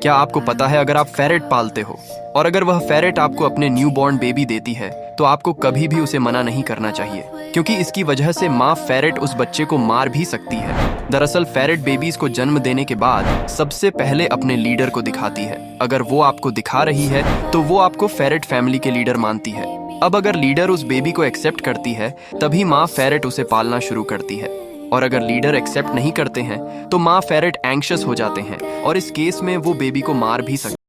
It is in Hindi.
क्या आपको पता है अगर आप फेरेट पालते हो और अगर वह फेरेट आपको अपने न्यूबॉर्न बेबी देती है तो आपको कभी भी उसे मना नहीं करना चाहिए, क्योंकि इसकी वजह से माँ फेरेट उस बच्चे को मार भी सकती है। दरअसल फेरेट बेबीज को जन्म देने के बाद सबसे पहले अपने लीडर को दिखाती है। अगर वो आपको दिखा रही है तो वो आपको फेरेट फैमिली के लीडर मानती है। अब अगर लीडर उस बेबी को एक्सेप्ट करती है तभी माँ फेरेट उसे पालना शुरू करती है, और अगर लीडर एक्सेप्ट नहीं करते हैं तो माँ फेरेट एंग्शियस हो जाते हैं और इस केस में वो बेबी को मार भी सकते हैं।